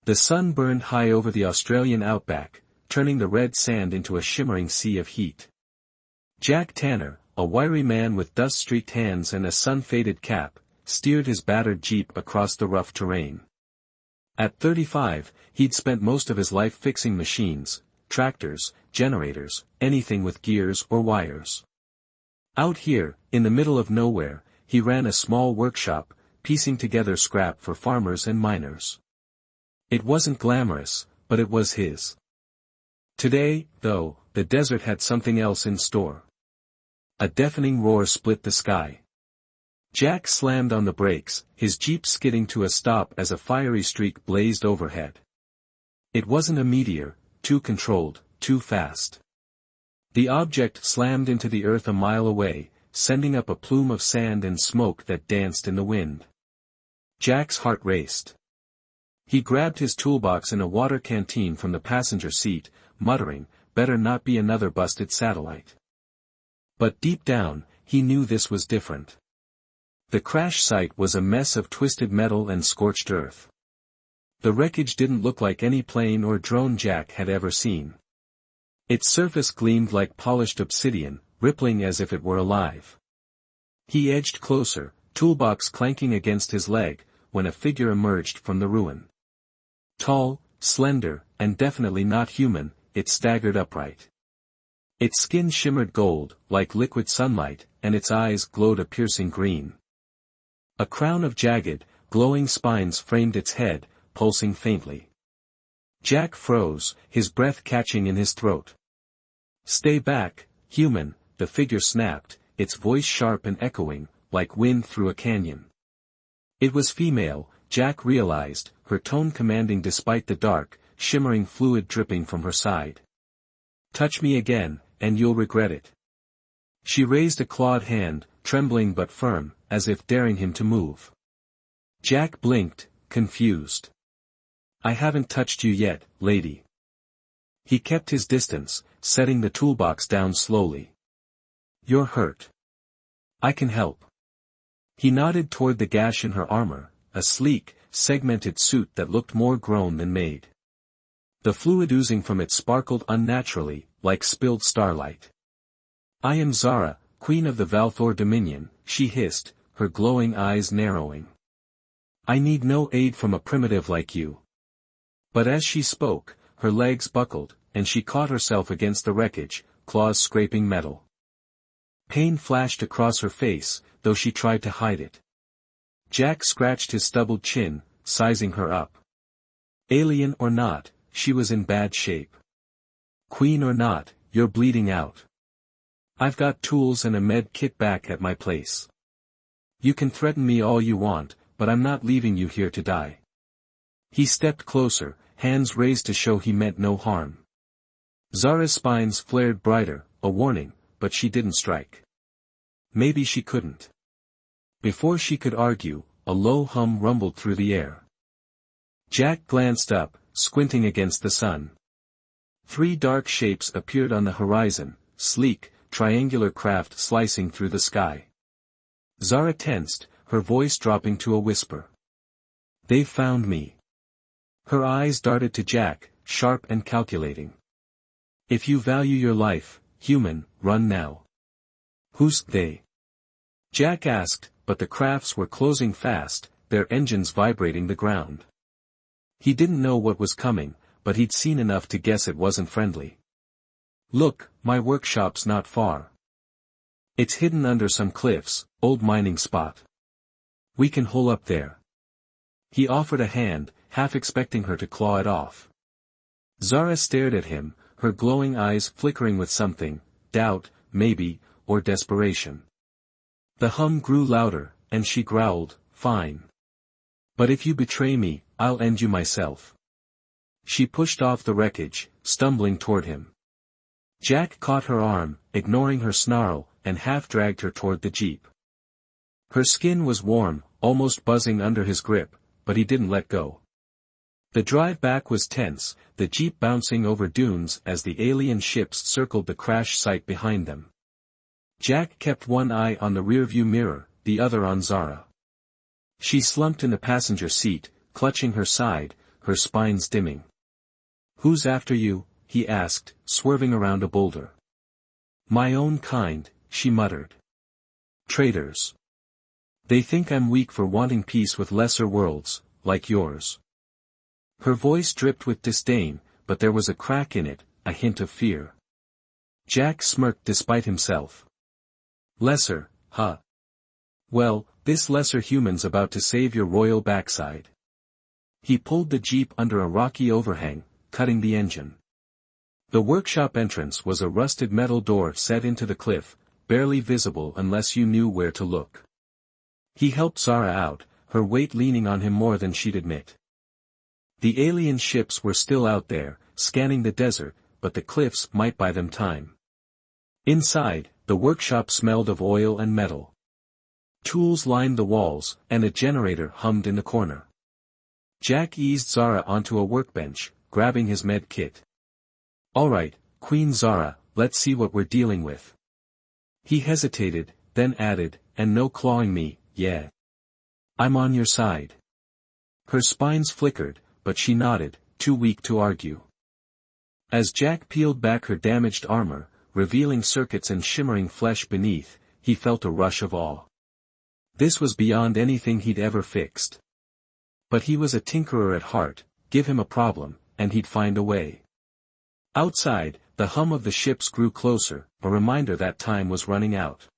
The sun burned high over the Australian outback, turning the red sand into a shimmering sea of heat. Jack Tanner, a wiry man with dust-streaked hands and a sun-faded cap, steered his battered Jeep across the rough terrain. At 35, he'd spent most of his life fixing machines, tractors, generators, anything with gears or wires. Out here, in the middle of nowhere, he ran a small workshop, piecing together scrap for farmers and miners. It wasn't glamorous, but it was his. Today, though, the desert had something else in store. A deafening roar split the sky. Jack slammed on the brakes, his Jeep skidding to a stop as a fiery streak blazed overhead. It wasn't a meteor, too controlled, too fast. The object slammed into the earth a mile away, sending up a plume of sand and smoke that danced in the wind. Jack's heart raced. He grabbed his toolbox and a water canteen from the passenger seat, muttering, "Better not be another busted satellite." But deep down, he knew this was different. The crash site was a mess of twisted metal and scorched earth. The wreckage didn't look like any plane or drone Jack had ever seen. Its surface gleamed like polished obsidian, rippling as if it were alive. He edged closer, toolbox clanking against his leg, when a figure emerged from the ruin. Tall, slender, and definitely not human, it staggered upright. Its skin shimmered gold, like liquid sunlight, and its eyes glowed a piercing green. A crown of jagged, glowing spines framed its head, pulsing faintly. Jack froze, his breath catching in his throat. "Stay back, human," the figure snapped, its voice sharp and echoing, like wind through a canyon. It was female, Jack realized, her tone commanding despite the dark, shimmering fluid dripping from her side. "Touch me again, and you'll regret it." She raised a clawed hand, trembling but firm, as if daring him to move. Jack blinked, confused. "I haven't touched you yet, lady." He kept his distance, setting the toolbox down slowly. "You're hurt. I can help." He nodded toward the gash in her armor, a sleek, segmented suit that looked more grown than made. The fluid oozing from it sparkled unnaturally, like spilled starlight. "I am Zara, Queen of the Valthor Dominion," she hissed, her glowing eyes narrowing. "I need no aid from a primitive like you." But as she spoke, her legs buckled, and she caught herself against the wreckage, claws scraping metal. Pain flashed across her face, though she tried to hide it. Jack scratched his stubbled chin, sizing her up. Alien or not, she was in bad shape. "Queen or not, you're bleeding out. I've got tools and a med kit back at my place. You can threaten me all you want, but I'm not leaving you here to die." He stepped closer, hands raised to show he meant no harm. Zara's spines flared brighter, a warning, but she didn't strike. Maybe she couldn't. Before she could argue, a low hum rumbled through the air. Jack glanced up, squinting against the sun. 3 dark shapes appeared on the horizon, sleek, triangular craft slicing through the sky. Zara tensed, her voice dropping to a whisper. "They've found me." Her eyes darted to Jack, sharp and calculating. "If you value your life, human, run now." "Who's they?" Jack asked, but the crafts were closing fast, their engines vibrating the ground. He didn't know what was coming, but he'd seen enough to guess it wasn't friendly. "Look, my workshop's not far. It's hidden under some cliffs, old mining spot. We can hole up there." He offered a hand, half expecting her to claw it off. Zara stared at him, her glowing eyes flickering with something, doubt, maybe, or desperation. The hum grew louder, and she growled, "Fine. But if you betray me, I'll end you myself." She pushed off the wreckage, stumbling toward him. Jack caught her arm, ignoring her snarl, and half-dragged her toward the jeep. Her skin was warm, almost buzzing under his grip, but he didn't let go. The drive back was tense, the jeep bouncing over dunes as the alien ships circled the crash site behind them. Jack kept one eye on the rearview mirror, the other on Zara. She slumped in the passenger seat, clutching her side, her spines dimming. "Who's after you?" he asked, swerving around a boulder. "My own kind," she muttered. "Traitors. They think I'm weak for wanting peace with lesser worlds, like yours." Her voice dripped with disdain, but there was a crack in it, a hint of fear. Jack smirked despite himself. "Lesser, huh? Well, this lesser human's about to save your royal backside." He pulled the jeep under a rocky overhang, cutting the engine. The workshop entrance was a rusted metal door set into the cliff, barely visible unless you knew where to look. He helped Zara out, her weight leaning on him more than she'd admit. The alien ships were still out there, scanning the desert, but the cliffs might buy them time. Inside, the workshop smelled of oil and metal. Tools lined the walls, and a generator hummed in the corner. Jack eased Zara onto a workbench, grabbing his med kit. "All right, Queen Zara, let's see what we're dealing with." He hesitated, then added, "And no clawing me, yeah. I'm on your side." Her spines flickered, but she nodded, too weak to argue. As Jack peeled back her damaged armor, revealing circuits and shimmering flesh beneath, he felt a rush of awe. This was beyond anything he'd ever fixed. But he was a tinkerer at heart, give him a problem, and he'd find a way. Outside, the hum of the ships grew closer, a reminder that time was running out.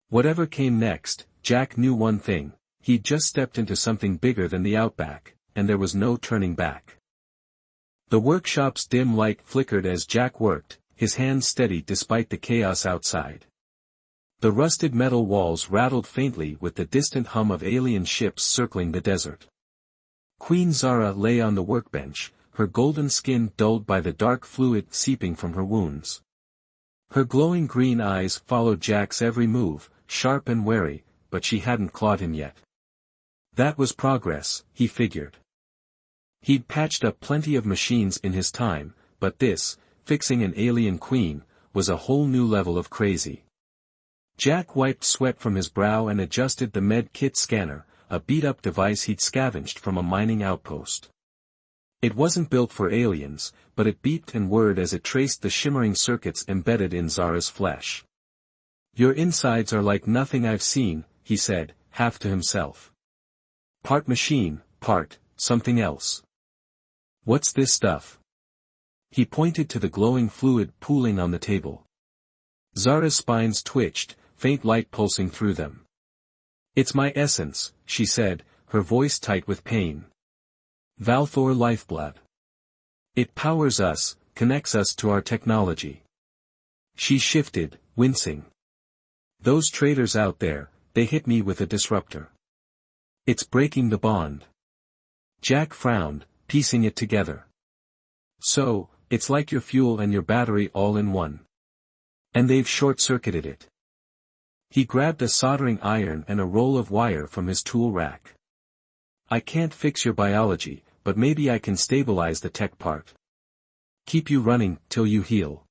Whatever came next, Jack knew one thing: he'd just stepped into something bigger than the Outback, and there was no turning back. The workshop's dim light flickered as Jack worked, his hands steady despite the chaos outside. The rusted metal walls rattled faintly with the distant hum of alien ships circling the desert. Queen Zara lay on the workbench, her golden skin dulled by the dark fluid seeping from her wounds. Her glowing green eyes followed Jack's every move, sharp and wary, but she hadn't clawed him yet. That was progress, he figured. He'd patched up plenty of machines in his time, but this, fixing an alien queen, was a whole new level of crazy. Jack wiped sweat from his brow and adjusted the med kit scanner, a beat-up device he'd scavenged from a mining outpost. It wasn't built for aliens, but it beeped and whirred as it traced the shimmering circuits embedded in Zara's flesh. "Your insides are like nothing I've seen," he said, half to himself. "Part machine, part something else. What's this stuff?" He pointed to the glowing fluid pooling on the table. Zara's spines twitched, faint light pulsing through them. "It's my essence," she said, her voice tight with pain. "Valthor lifeblood. It powers us, connects us to our technology." She shifted, wincing. "Those traitors out there, they hit me with a disruptor. It's breaking the bond." Jack frowned, piecing it together. "So, it's like your fuel and your battery all in one. And they've short-circuited it." He grabbed a soldering iron and a roll of wire from his tool rack. "I can't fix your biology, but maybe I can stabilize the tech part. Keep you running till you heal."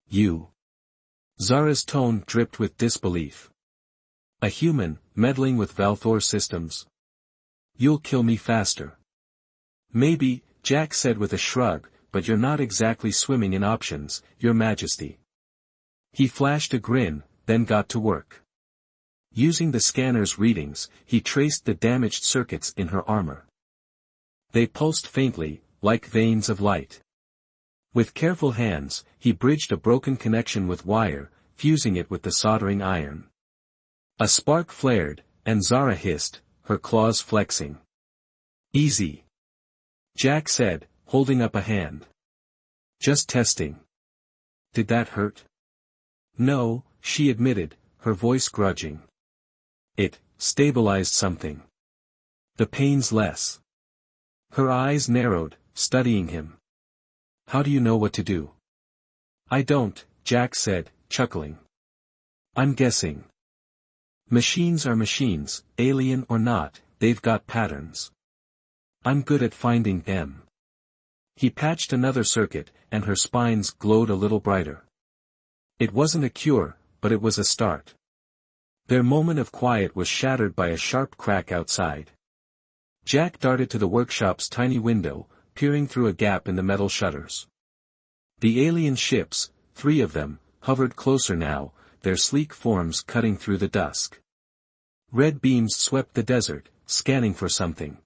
"You?" Zara's tone dripped with disbelief. "A human, meddling with Valthor systems? You'll kill me faster." "Maybe," Jack said with a shrug, "but you're not exactly swimming in options, Your Majesty." He flashed a grin, then got to work. Using the scanner's readings, he traced the damaged circuits in her armor. They pulsed faintly, like veins of light. With careful hands, he bridged a broken connection with wire, fusing it with the soldering iron. A spark flared, and Zara hissed, her claws flexing. "Easy," Jack said, holding up a hand. "Just testing." "Did that hurt?" "No," she admitted, her voice grudging. "It stabilized something. The pain's less." Her eyes narrowed, studying him. "How do you know what to do?" "I don't," Jack said, chuckling. "I'm guessing. Machines are machines, alien or not, they've got patterns. I'm good at finding them." He patched another circuit, and her spines glowed a little brighter. It wasn't a cure, but it was a start. Their moment of quiet was shattered by a sharp crack outside. Jack darted to the workshop's tiny window, peering through a gap in the metal shutters. The alien ships, 3 of them, hovered closer now, their sleek forms cutting through the dusk. Red beams swept the desert, scanning for something.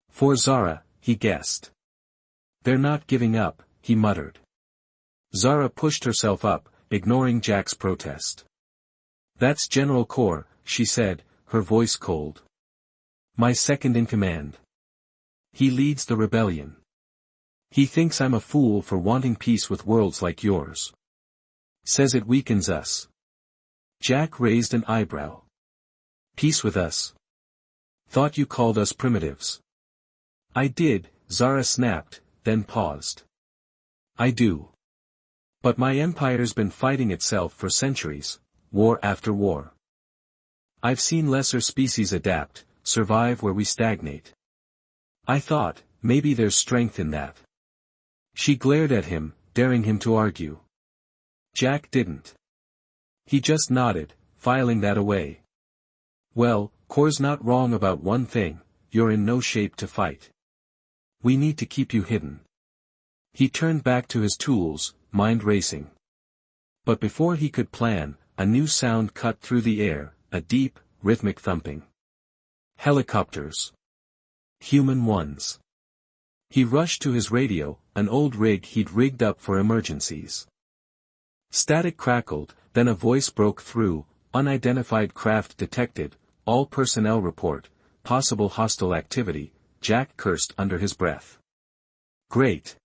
For Zara, he guessed. They're not giving up, he muttered. Zara pushed herself up, ignoring Jack's protest. That's General Kor, she said, her voice cold. My second in command. He leads the rebellion. He thinks I'm a fool for wanting peace with worlds like yours. Says it weakens us. Jack raised an eyebrow. Peace with us? Thought you called us primitives. I did, Zara snapped, then paused. I do. But my empire's been fighting itself for centuries, war after war. I've seen lesser species adapt, survive where we stagnate. I thought, maybe there's strength in that. She glared at him, daring him to argue. Jack didn't. He just nodded, filing that away. Well, Kor's not wrong about one thing, you're in no shape to fight. We need to keep you hidden. He turned back to his tools, mind racing. But before he could plan, a new sound cut through the air, a deep, rhythmic thumping. Helicopters. Human ones. He rushed to his radio, an old rig he'd rigged up for emergencies. Static crackled, then a voice broke through, unidentified craft detected, all personnel report, possible hostile activity, Jack cursed under his breath. Great.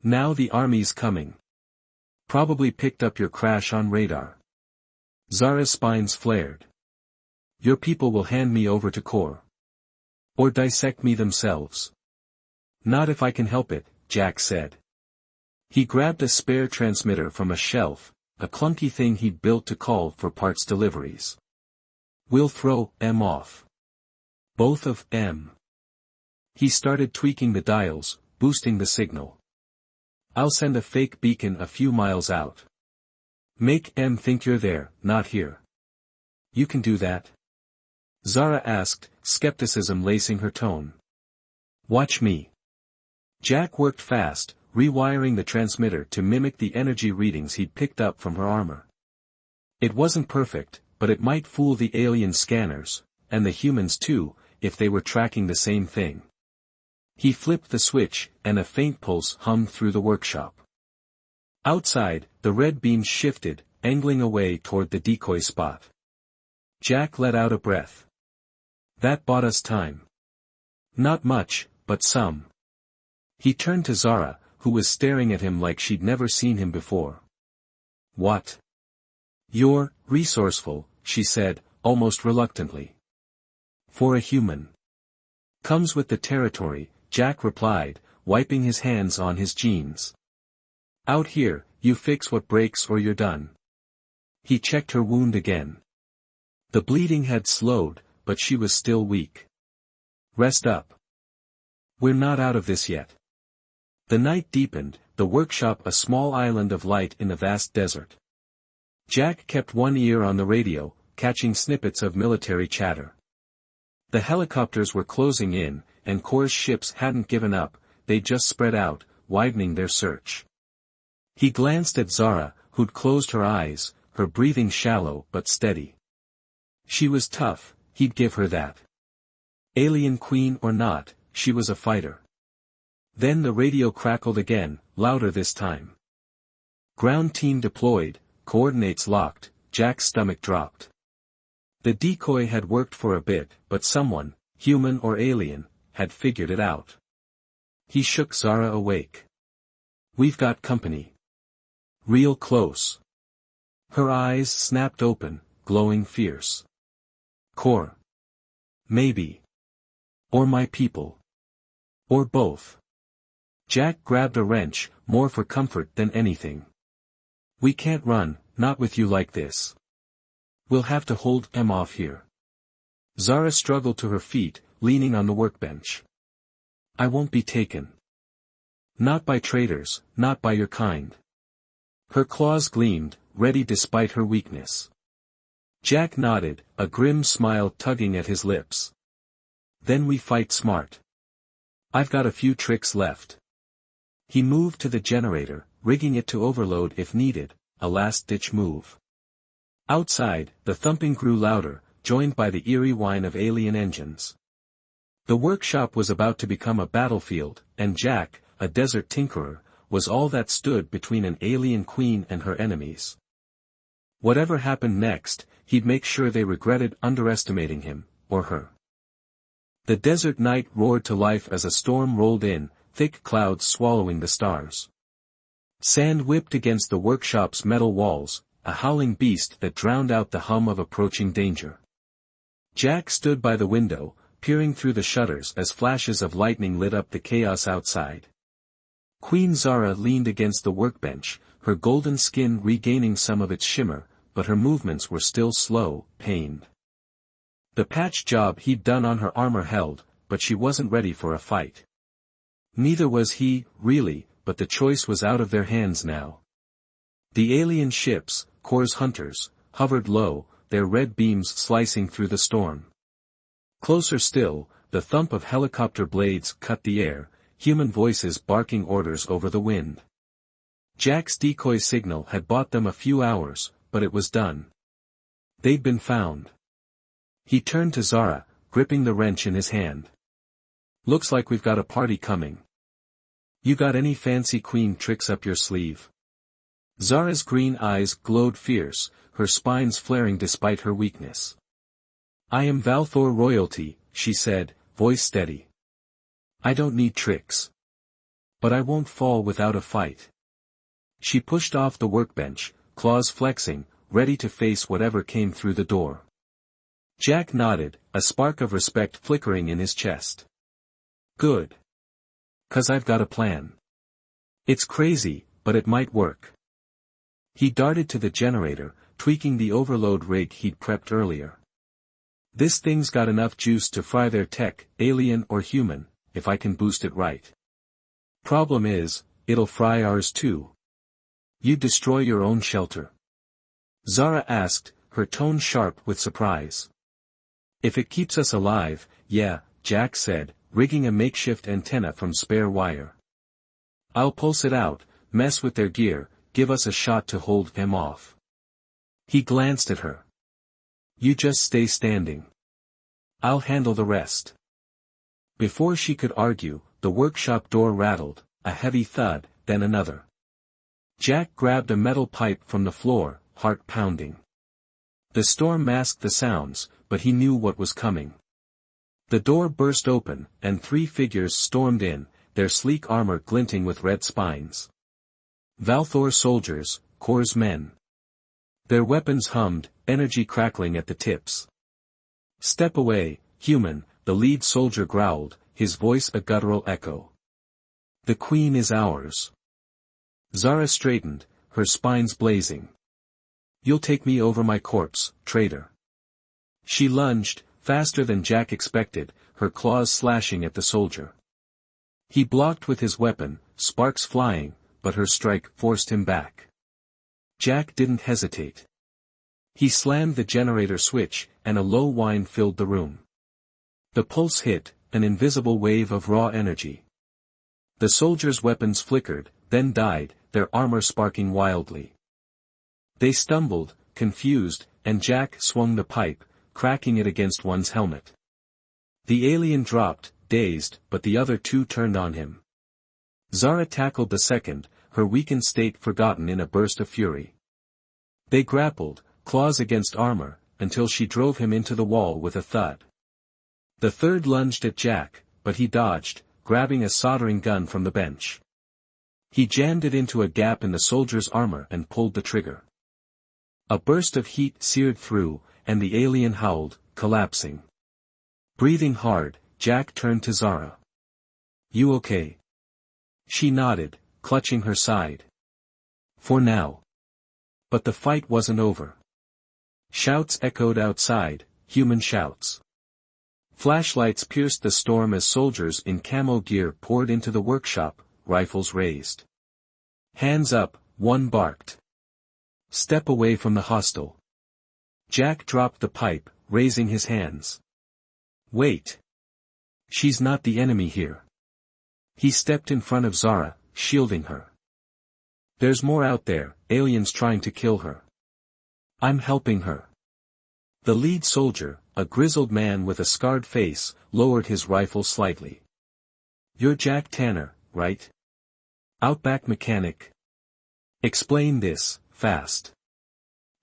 Now the army's coming. Probably picked up your crash on radar. Zara's spines flared. Your people will hand me over to Kor. Or dissect me themselves. Not if I can help it, Jack said. He grabbed a spare transmitter from a shelf, a clunky thing he'd built to call for parts deliveries. We'll throw M off. Both of M. He started tweaking the dials, boosting the signal. I'll send a fake beacon a few miles out. Make M think you're there, not here. You can do that? Zara asked, skepticism lacing her tone. Watch me. Jack worked fast, rewiring the transmitter to mimic the energy readings he'd picked up from her armor. It wasn't perfect, but it might fool the alien scanners, and the humans too, if they were tracking the same thing. He flipped the switch, and a faint pulse hummed through the workshop. Outside, the red beams shifted, angling away toward the decoy spot. Jack let out a breath. That bought us time. Not much, but some. He turned to Zara, who was staring at him like she'd never seen him before. What? You're resourceful, she said, almost reluctantly. For a human. Comes with the territory, Jack replied, wiping his hands on his jeans. Out here, you fix what breaks or you're done. He checked her wound again. The bleeding had slowed, but she was still weak. Rest up. We're not out of this yet. The night deepened, the workshop a small island of light in a vast desert. Jack kept one ear on the radio, catching snippets of military chatter. The helicopters were closing in, and Kor's ships hadn't given up, they'd just spread out, widening their search. He glanced at Zara, who'd closed her eyes, her breathing shallow but steady. She was tough, he'd give her that. Alien queen or not, she was a fighter. Then the radio crackled again, louder this time. Ground team deployed, coordinates locked, Jack's stomach dropped. The decoy had worked for a bit, but someone, human or alien, had figured it out. He shook Zara awake. We've got company. Real close. Her eyes snapped open, glowing fierce. Kor. Maybe. Or my people. Or both. Jack grabbed a wrench, more for comfort than anything. We can't run, not with you like this. We'll have to hold M off here. Zara struggled to her feet, leaning on the workbench. I won't be taken. Not by traitors, not by your kind. Her claws gleamed, ready despite her weakness. Jack nodded, a grim smile tugging at his lips. Then we fight smart. I've got a few tricks left. He moved to the generator, rigging it to overload if needed, a last-ditch move. Outside, the thumping grew louder, joined by the eerie whine of alien engines. The workshop was about to become a battlefield, and Jack, a desert tinkerer, was all that stood between an alien queen and her enemies. Whatever happened next, he'd make sure they regretted underestimating him, or her. The desert night roared to life as a storm rolled in, thick clouds swallowing the stars. Sand whipped against the workshop's metal walls, a howling beast that drowned out the hum of approaching danger. Jack stood by the window, peering through the shutters as flashes of lightning lit up the chaos outside. Queen Zara leaned against the workbench, her golden skin regaining some of its shimmer, but her movements were still slow, pained. The patch job he'd done on her armor held, but she wasn't ready for a fight. Neither was he, really, but the choice was out of their hands now. The alien ships, Kor's hunters, hovered low, their red beams slicing through the storm. Closer still, the thump of helicopter blades cut the air, human voices barking orders over the wind. Jack's decoy signal had bought them a few hours, but it was done. They'd been found. He turned to Zara, gripping the wrench in his hand. Looks like we've got a party coming. You got any fancy queen tricks up your sleeve? Zara's green eyes glowed fierce, her spines flaring despite her weakness. I am Valthor royalty, she said, voice steady. I don't need tricks. But I won't fall without a fight. She pushed off the workbench, claws flexing, ready to face whatever came through the door. Jack nodded, a spark of respect flickering in his chest. Good. 'Cause I've got a plan. It's crazy, but it might work. He darted to the generator, tweaking the overload rig he'd prepped earlier. This thing's got enough juice to fry their tech, alien or human, if I can boost it right. Problem is, it'll fry ours too. You'd destroy your own shelter? Zara asked, her tone sharp with surprise. If it keeps us alive, yeah, Jack said, rigging a makeshift antenna from spare wire. I'll pulse it out, mess with their gear, give us a shot to hold them off. He glanced at her. You just stay standing. I'll handle the rest. Before she could argue, the workshop door rattled, a heavy thud, then another. Jack grabbed a metal pipe from the floor, heart pounding. The storm masked the sounds, but he knew what was coming. The door burst open, and 3 figures stormed in, their sleek armor glinting with red spines. Valthor soldiers, Kor's men. Their weapons hummed, energy crackling at the tips. Step away, human, the lead soldier growled, his voice a guttural echo. The queen is ours. Zara straightened, her spines blazing. You'll take me over my corpse, traitor. She lunged, faster than Jack expected, her claws slashing at the soldier. He blocked with his weapon, sparks flying, but her strike forced him back. Jack didn't hesitate. He slammed the generator switch, and a low whine filled the room. The pulse hit, an invisible wave of raw energy. The soldiers' weapons flickered, then died, their armor sparking wildly. They stumbled, confused, and Jack swung the pipe, cracking it against one's helmet. The alien dropped, dazed, but the other 2 turned on him. Zara tackled the second, her weakened state forgotten in a burst of fury. They grappled, claws against armor, until she drove him into the wall with a thud. The third lunged at Jack, but he dodged, grabbing a soldering gun from the bench. He jammed it into a gap in the soldier's armor and pulled the trigger. A burst of heat seared through, and the alien howled, collapsing. Breathing hard, Jack turned to Zara. You okay? She nodded, clutching her side. For now. But the fight wasn't over. Shouts echoed outside, human shouts. Flashlights pierced the storm as soldiers in camo gear poured into the workshop, rifles raised. Hands up, one barked. Step away from the hostile. Jack dropped the pipe, raising his hands. Wait. She's not the enemy here. He stepped in front of Zara, shielding her. There's more out there, aliens trying to kill her. I'm helping her. The lead soldier, a grizzled man with a scarred face, lowered his rifle slightly. You're Jack Tanner, right? Outback mechanic. Explain this, fast.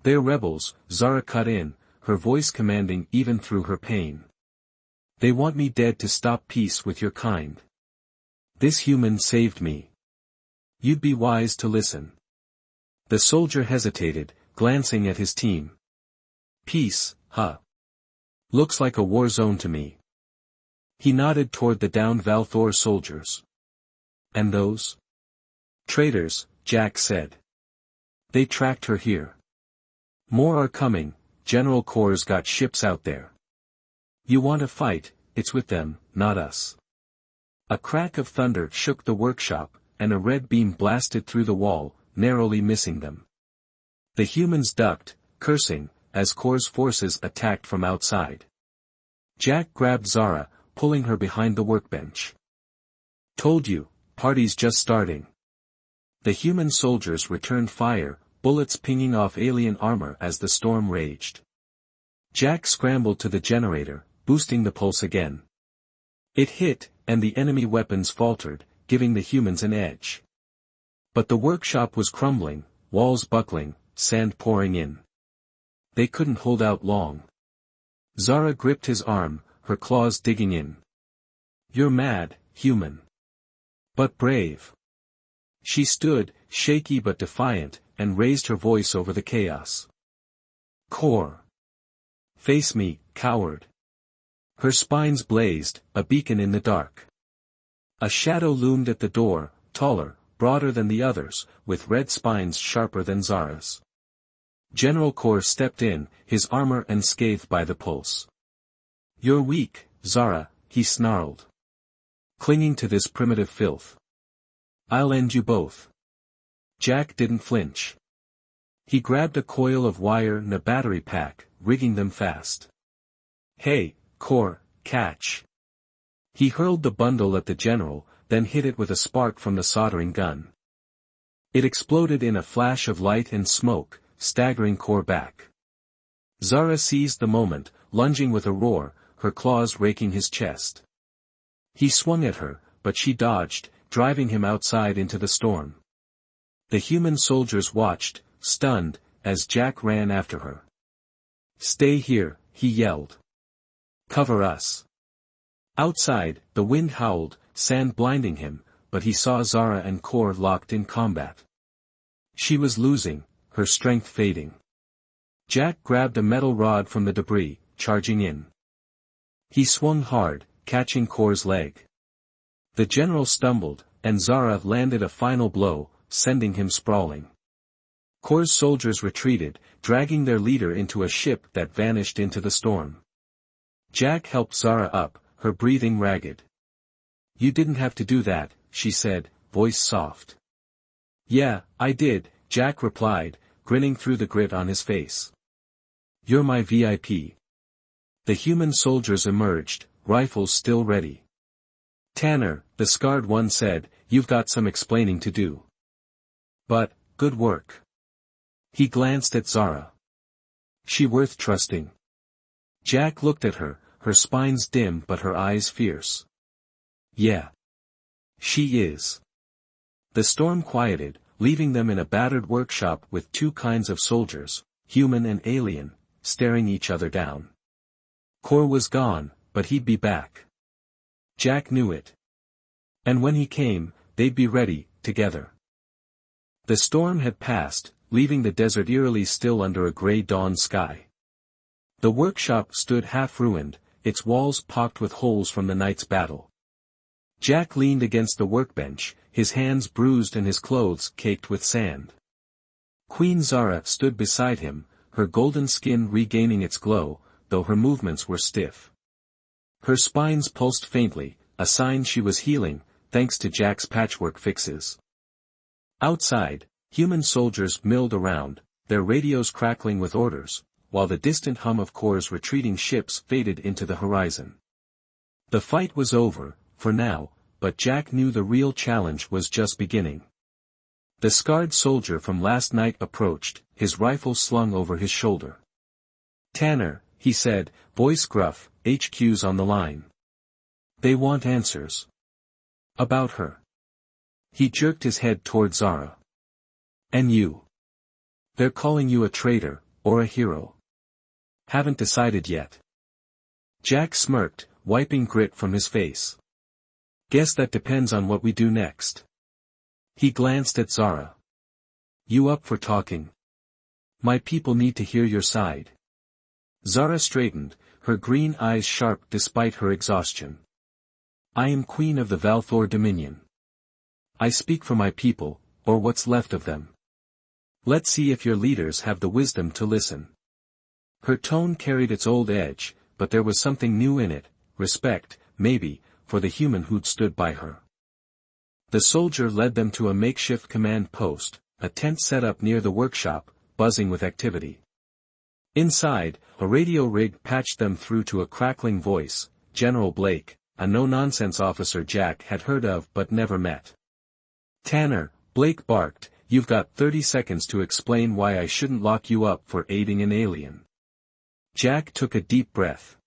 They're rebels, Zara cut in, her voice commanding even through her pain. They want me dead to stop peace with your kind. This human saved me. You'd be wise to listen. The soldier hesitated, glancing at his team. Peace, huh? Looks like a war zone to me. He nodded toward the downed Valthor soldiers. And those? Traitors, Jack said. They tracked her here. More are coming, General Corps got ships out there. You want to fight, it's with them, not us. A crack of thunder shook the workshop, and a red beam blasted through the wall, narrowly missing them. The humans ducked, cursing, as Corps' forces attacked from outside. Jack grabbed Zara, pulling her behind the workbench. Told you, party's just starting. The human soldiers returned fire, bullets pinging off alien armor as the storm raged. Jack scrambled to the generator, boosting the pulse again. It hit, and the enemy weapons faltered, giving the humans an edge. But the workshop was crumbling, walls buckling, sand pouring in. They couldn't hold out long. Zara gripped his arm, her claws digging in. You're mad, human. But brave. She stood, shaky but defiant, and raised her voice over the chaos. Core. Face me, coward. Her spines blazed, a beacon in the dark. A shadow loomed at the door, taller, broader than the others, with red spines sharper than Zara's. General Corps stepped in, his armor unscathed by the pulse. You're weak, Zara, he snarled. Clinging to this primitive filth. I'll end you both. Jack didn't flinch. He grabbed a coil of wire and a battery pack, rigging them fast. Hey, Corps, catch. He hurled the bundle at the general, then hit it with a spark from the soldering gun. It exploded in a flash of light and smoke, staggering Corps back. Zara seized the moment, lunging with a roar, her claws raking his chest. He swung at her, but she dodged, driving him outside into the storm. The human soldiers watched, stunned, as Jack ran after her. Stay here, he yelled. Cover us. Outside, the wind howled, sand blinding him, but he saw Zara and Corps locked in combat. She was losing, her strength fading. Jack grabbed a metal rod from the debris, charging in. He swung hard, catching Corps' leg. The general stumbled, and Zara landed a final blow, sending him sprawling. Corps' soldiers retreated, dragging their leader into a ship that vanished into the storm. Jack helped Zara up, her breathing ragged. You didn't have to do that, she said, voice soft. Yeah, I did, Jack replied, grinning through the grit on his face. You're my VIP. The human soldiers emerged, rifles still ready. Tanner, the scarred one said, you've got some explaining to do. But, good work. He glanced at Zara. She worth trusting. Jack looked at her, her spines dim but her eyes fierce. Yeah. She is. The storm quieted, leaving them in a battered workshop with two kinds of soldiers, human and alien, staring each other down. Corps was gone, but he'd be back. Jack knew it. And when he came, they'd be ready, together. The storm had passed, leaving the desert eerily still under a gray dawn sky. The workshop stood half-ruined, its walls pocked with holes from the night's battle. Jack leaned against the workbench, his hands bruised and his clothes caked with sand. Queen Zara stood beside him, her golden skin regaining its glow, though her movements were stiff. Her spines pulsed faintly, a sign she was healing, thanks to Jack's patchwork fixes. Outside, human soldiers milled around, their radios crackling with orders, while the distant hum of Corps' retreating ships faded into the horizon. The fight was over, for now, but Jack knew the real challenge was just beginning. The scarred soldier from last night approached, his rifle slung over his shoulder. "Tanner," he said, voice gruff, "HQ's on the line. They want answers. About her." He jerked his head toward Zara. "And you? They're calling you a traitor, or a hero. Haven't decided yet." Jack smirked, wiping grit from his face. "Guess that depends on what we do next." He glanced at Zara. "You up for talking? My people need to hear your side." Zara straightened, her green eyes sharp despite her exhaustion. "I am queen of the Valthor Dominion. I speak for my people, or what's left of them. Let's see if your leaders have the wisdom to listen." Her tone carried its old edge, but there was something new in it, respect, maybe, for the human who'd stood by her. The soldier led them to a makeshift command post, a tent set up near the workshop, buzzing with activity. Inside, a radio rig patched them through to a crackling voice, General Blake, a no-nonsense officer Jack had heard of but never met. "Tanner," Blake barked, "you've got 30 seconds to explain why I shouldn't lock you up for aiding an alien." Jack took a deep breath.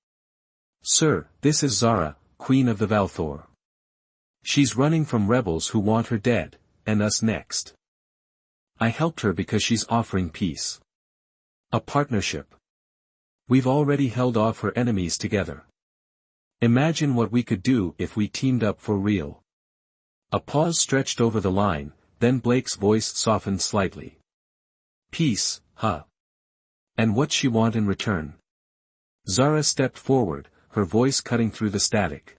"Sir, this is Zara, Queen of the Valthor. She's running from rebels who want her dead, and us next. I helped her because she's offering peace. A partnership. We've already held off her enemies together. Imagine what we could do if we teamed up for real." A pause stretched over the line, then Blake's voice softened slightly. "Peace, huh? And what's she want in return?" Zara stepped forward, her voice cutting through the static.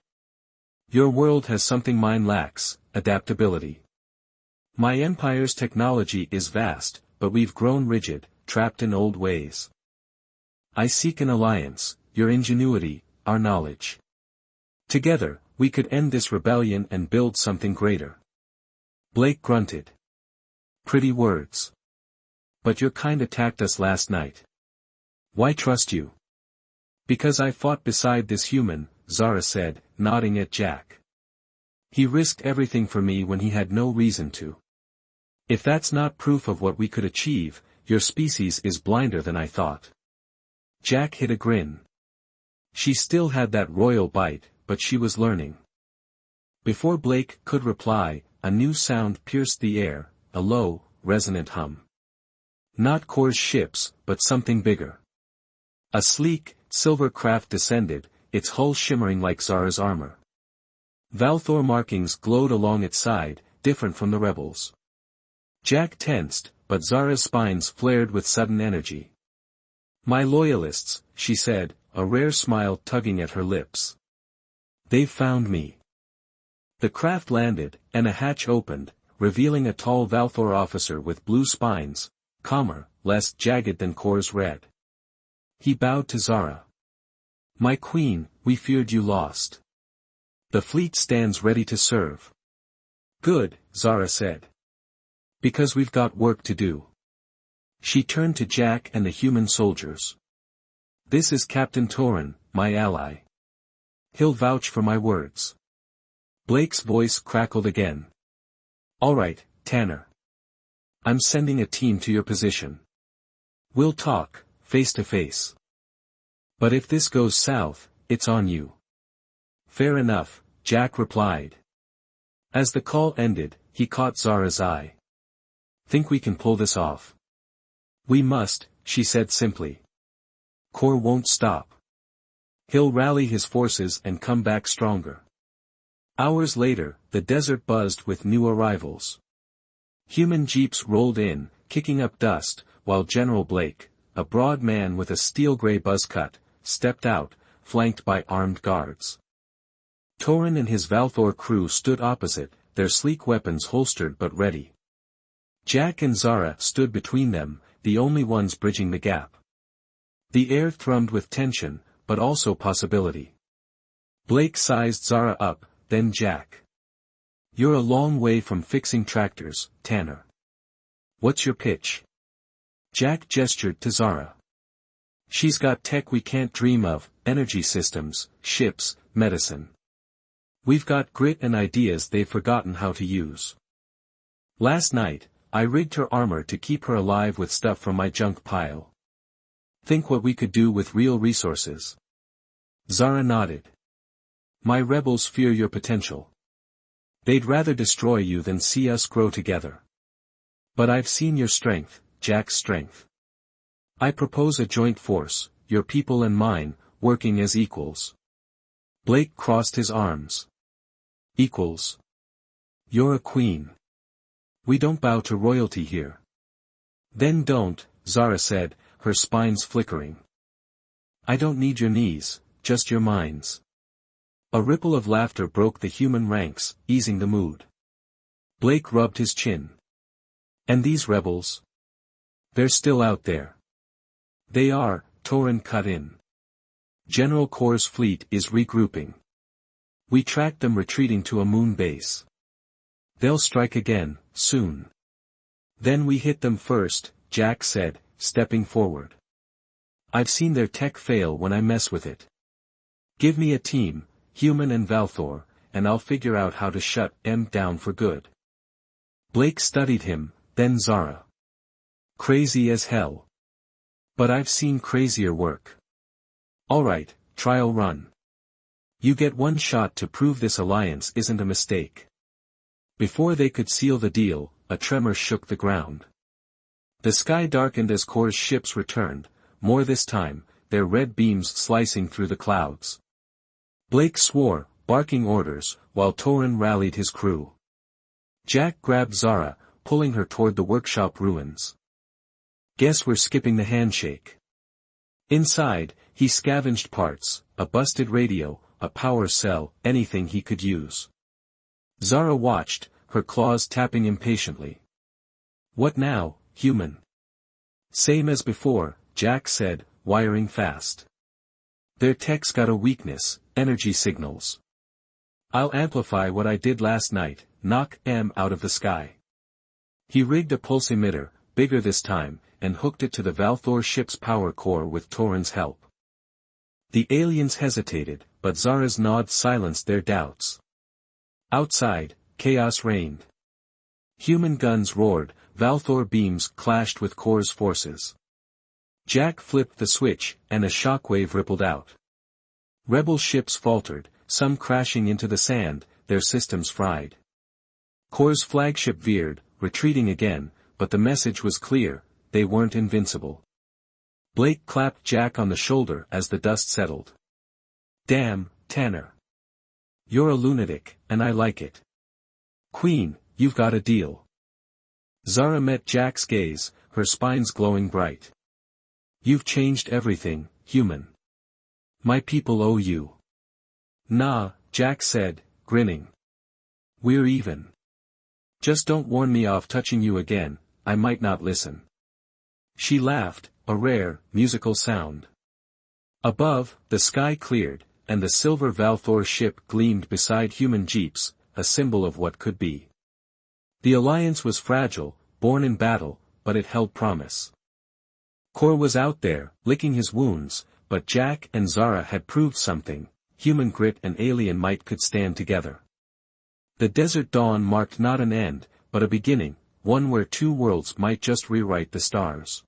"Your world has something mine lacks, adaptability. My empire's technology is vast, but we've grown rigid, trapped in old ways. I seek an alliance, your ingenuity, our knowledge. Together, we could end this rebellion and build something greater." Blake grunted. "Pretty words. But your kind attacked us last night. Why trust you?" "Because I fought beside this human," Zara said, nodding at Jack. "He risked everything for me when he had no reason to. If that's not proof of what we could achieve, your species is blinder than I thought." Jack hid a grin. She still had that royal bite, but she was learning. Before Blake could reply, a new sound pierced the air, a low, resonant hum. Not Kor's ships, but something bigger. A sleek, silver craft descended, its hull shimmering like Zara's armor. Valthor markings glowed along its side, different from the rebels. Jack tensed, but Zara's spines flared with sudden energy. "My loyalists," she said, a rare smile tugging at her lips. "They've found me." The craft landed, and a hatch opened, revealing a tall Valthor officer with blue spines, calmer, less jagged than Kor's red. He bowed to Zara. "My queen, we feared you lost. The fleet stands ready to serve." "Good," Zara said. "Because we've got work to do." She turned to Jack and the human soldiers. "This is Captain Torin, my ally. He'll vouch for my words." Blake's voice crackled again. "All right, Tanner. I'm sending a team to your position. We'll talk, face to face. But if this goes south, it's on you." "Fair enough," Jack replied. As the call ended, he caught Zara's eye. "Think we can pull this off?" "We must," she said simply. "Kor won't stop. He'll rally his forces and come back stronger." Hours later, the desert buzzed with new arrivals. Human jeeps rolled in, kicking up dust, while General Blake, a broad man with a steel-gray buzz cut, stepped out, flanked by armed guards. Torin and his Valthor crew stood opposite, their sleek weapons holstered but ready. Jack and Zara stood between them, the only ones bridging the gap. The air thrummed with tension, but also possibility. Blake sized Zara up, then Jack. "You're a long way from fixing tractors, Tanner. What's your pitch?" Jack gestured to Zara. "She's got tech we can't dream of, energy systems, ships, medicine. We've got grit and ideas they've forgotten how to use. Last night, I rigged her armor to keep her alive with stuff from my junk pile. Think what we could do with real resources. Zara nodded. My rebels fear your potential. They'd rather destroy you than see us grow together. But I've seen your strength, Jack's strength. I propose a joint force, your people and mine, working as equals. Blake crossed his arms. Equals. You're a queen. We don't bow to royalty here. Then don't, Zara said, her spines flickering. I don't need your knees, just your minds. A ripple of laughter broke the human ranks, easing the mood. Blake rubbed his chin. And these rebels? They're still out there. They are, Torin cut in. General Kor's fleet is regrouping. We tracked them retreating to a moon base. They'll strike again, soon. Then we hit them first, Jack said, stepping forward. I've seen their tech fail when I mess with it. Give me a team, Human and Valthor, and I'll figure out how to shut them down for good. Blake studied him, then Zara. Crazy as hell. But I've seen crazier work. Alright, trial run. You get one shot to prove this alliance isn't a mistake. Before they could seal the deal, a tremor shook the ground. The sky darkened as Kor's ships returned, more this time, their red beams slicing through the clouds. Blake swore, barking orders, while Torin rallied his crew. Jack grabbed Zara, pulling her toward the workshop ruins. Guess we're skipping the handshake. Inside, he scavenged parts, a busted radio, a power cell, anything he could use. Zara watched, her claws tapping impatiently. What now, human? Same as before, Jack said, wiring fast. Their tech's got a weakness, energy signals. I'll amplify what I did last night, knock M out of the sky. He rigged a pulse emitter, bigger this time, and hooked it to the Valthor ship's power core with Torin's help. The aliens hesitated, but Zara's nod silenced their doubts. Outside, chaos reigned. Human guns roared, Valthor beams clashed with Kor's forces. Jack flipped the switch, and a shockwave rippled out. Rebel ships faltered, some crashing into the sand, their systems fried. Kor's flagship veered, retreating again, but the message was clear, they weren't invincible. Blake clapped Jack on the shoulder as the dust settled. Damn, Tanner. You're a lunatic, and I like it. Queen, you've got a deal. Zara met Jack's gaze, her spines glowing bright. You've changed everything, human. My people owe you. Nah, Jack said, grinning. We're even. Just don't warn me off touching you again, I might not listen. She laughed, a rare, musical sound. Above, the sky cleared, and the silver Valthor ship gleamed beside human jeeps, a symbol of what could be. The alliance was fragile, born in battle, but it held promise. Kor was out there, licking his wounds, but Jack and Zara had proved something, human grit and alien might could stand together. The desert dawn marked not an end, but a beginning, one where two worlds might just rewrite the stars.